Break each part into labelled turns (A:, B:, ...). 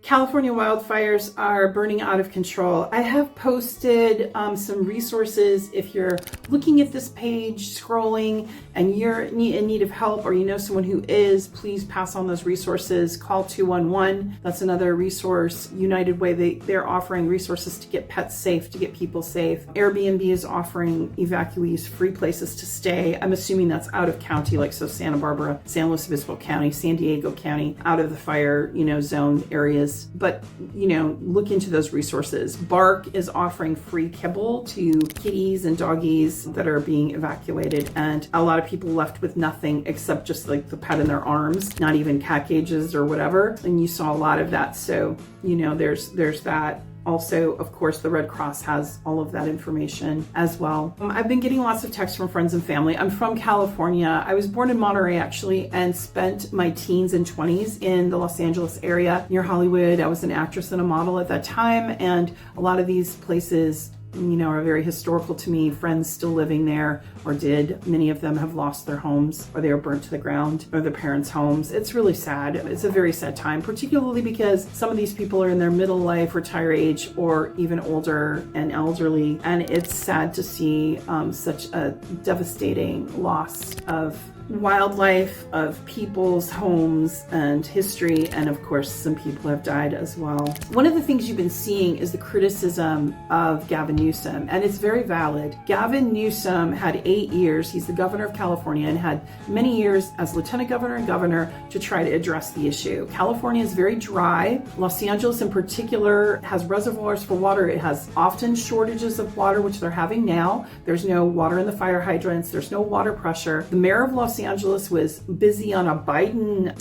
A: California wildfires are burning out of control. I have posted some resources. If you're looking at this page, scrolling, and you're in need of help, or you know someone who is, please pass on those resources. Call 211. That's another resource. United Way, they're offering resources to get pets safe, to get people safe. Airbnb is offering evacuees free places to stay. I'm assuming that's out of county, like so Santa Barbara, San Luis Obispo County, San Diego County, out of the fire, zone areas. But, look into those resources. Bark is offering free kibble to kitties and doggies that are being evacuated. And a lot of people left with nothing except just like the pet in their arms, not even cat cages or whatever. And you saw a lot of that. So, there's that. Also, of course, the Red Cross has all of that information as well. I've been getting lots of texts from friends and family. I'm from California. I was born in Monterey, actually, and spent my teens and 20s in the Los Angeles area near Hollywood. I was an actress and a model at that time, and a lot of these places are very historical to me. Friends still living there, or did. Many of them have lost their homes, or they were burnt to the ground, or their parents' homes. It's really sad. It's a very sad time, particularly because some of these people are in their middle life, retire age, or even older and elderly. And it's sad to see such a devastating loss of wildlife, of people's homes and history, and of course some people have died as well. One of the things you've been seeing is the criticism of Gavin Newsom, and it's very valid. Gavin Newsom had 8 years, he's the governor of California, and had many years as lieutenant governor and governor to try to address the issue. California is very dry. Los Angeles in particular has reservoirs for water. It has often shortages of water, which they're having now. There's no water in the fire hydrants. There's no water pressure. The mayor of Los Angeles was busy on a Biden,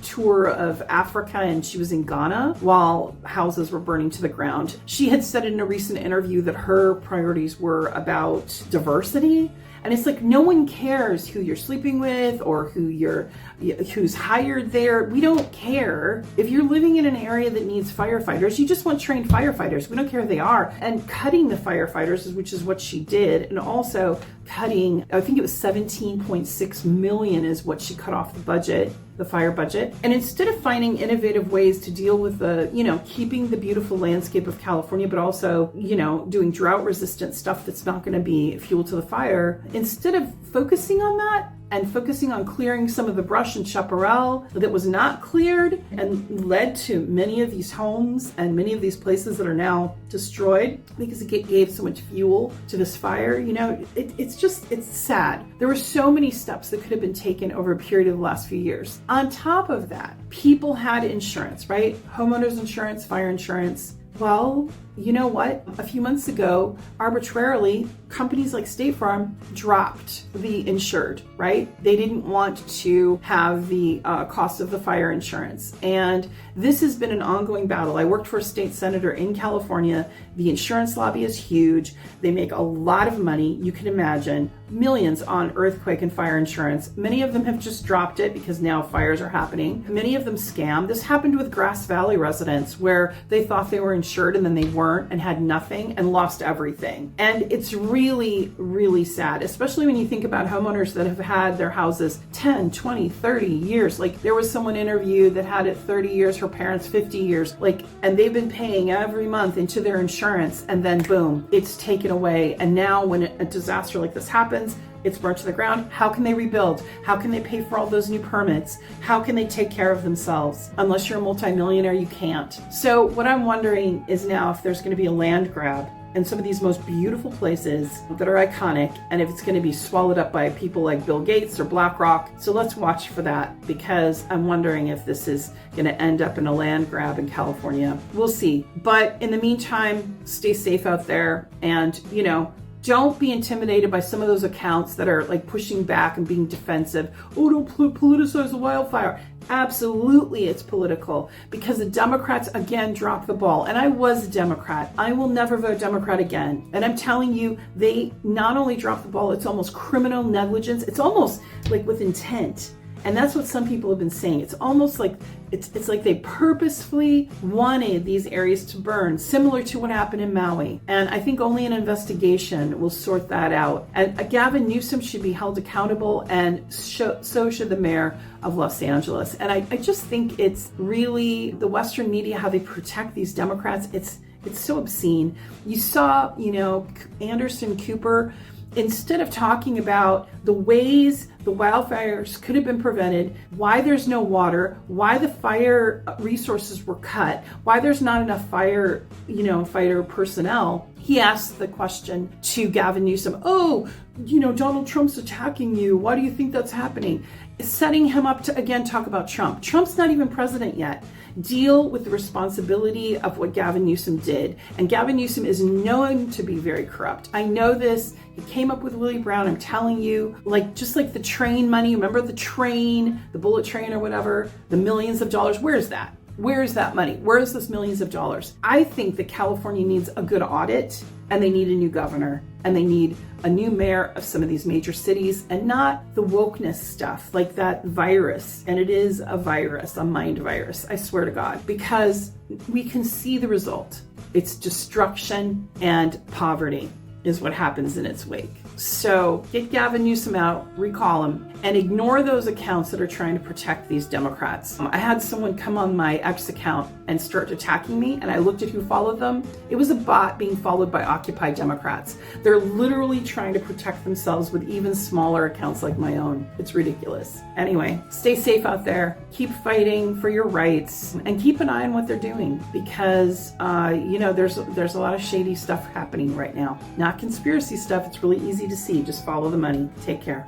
A: tour of Africa, and she was in Ghana while houses were burning to the ground. She had said in a recent interview that her priorities were about diversity. And it's like, no one cares who you're sleeping with or who's hired there. We don't care. If you're living in an area that needs firefighters, you just want trained firefighters. We don't care who they are. And cutting the firefighters, which is what she did, and also cutting, I think it was 17.6 million is what she cut off the budget, the fire budget. And instead of finding innovative ways to deal with keeping the beautiful landscape of California, but also, doing drought resistant stuff that's not going to be fuel to the fire, instead of focusing on that, and focusing on clearing some of the brush in Chaparral that was not cleared and led to many of these homes and many of these places that are now destroyed because it gave so much fuel to this fire. It's sad. There were so many steps that could have been taken over a period of the last few years. On top of that, people had insurance, right? Homeowners insurance, fire insurance. Well, you know what? A few months ago, arbitrarily, companies like State Farm dropped the insured, right? They didn't want to have the cost of the fire insurance. And this has been an ongoing battle. I worked for a state senator in California. The insurance lobby is huge. They make a lot of money. You can imagine millions on earthquake and fire insurance. Many of them have just dropped it because now fires are happening. Many of them scam. This happened with Grass Valley residents where they thought they were insured and then they weren't and had nothing and lost everything. And it's really, really sad, especially when you think about homeowners that have had their houses 10, 20, 30 years. Like there was someone interviewed that had it 30 years, her parents 50 years, and they've been paying every month into their insurance, and then boom, it's taken away. And now when a disaster like this happens, it's burnt to the ground. How can they rebuild? How can they pay for all those new permits? How can they take care of themselves? Unless you're a multimillionaire, you can't. So what I'm wondering is now if there's going to be a land grab in some of these most beautiful places that are iconic, and if it's going to be swallowed up by people like Bill Gates or BlackRock. So let's watch for that, because I'm wondering if this is going to end up in a land grab in California. We'll see. But in the meantime, stay safe out there, and don't be intimidated by some of those accounts that are pushing back and being defensive. Oh, don't politicize the wildfire. Absolutely, it's political because the Democrats again dropped the ball. And I was a Democrat. I will never vote Democrat again. And I'm telling you, they not only dropped the ball, it's almost criminal negligence. It's almost like with intent. And that's what some people have been saying. It's almost like it's like they purposefully wanted these areas to burn, similar to what happened in Maui. And I think only an investigation will sort that out. And Gavin Newsom should be held accountable, and so should the mayor of Los Angeles. And I just think it's really the Western media, how they protect these Democrats. It's so obscene. You saw, Anderson Cooper, instead of talking about the ways the wildfires could have been prevented, why there's no water, why the fire resources were cut, why there's not enough fighter personnel, he asked the question to Gavin Newsom, Donald Trump's attacking you. Why do you think that's happening? Setting him up to, again, talk about Trump. Trump's not even president yet. Deal with the responsibility of what Gavin Newsom did. And Gavin Newsom is known to be very corrupt. I know this. He came up with Willie Brown. I'm telling you, just like the train money. Remember the train, the bullet train or whatever, the millions of dollars. Where's that? Where is that money? Where is this millions of dollars? I think that California needs a good audit, and they need a new governor, and they need a new mayor of some of these major cities, and not the wokeness stuff like that virus. And it is a virus, a mind virus, I swear to God, because we can see the result. It's destruction and poverty is what happens in its wake. So get Gavin Newsom out, recall him, and ignore those accounts that are trying to protect these Democrats. I had someone come on my X account and start attacking me, and I looked at who followed them. It was a bot being followed by Occupy Democrats. They're literally trying to protect themselves with even smaller accounts like my own. It's ridiculous. Anyway, stay safe out there. Keep fighting for your rights, and keep an eye on what they're doing, because there's a lot of shady stuff happening right now. Not conspiracy stuff. It's really easy to see. Just follow the money. Take care.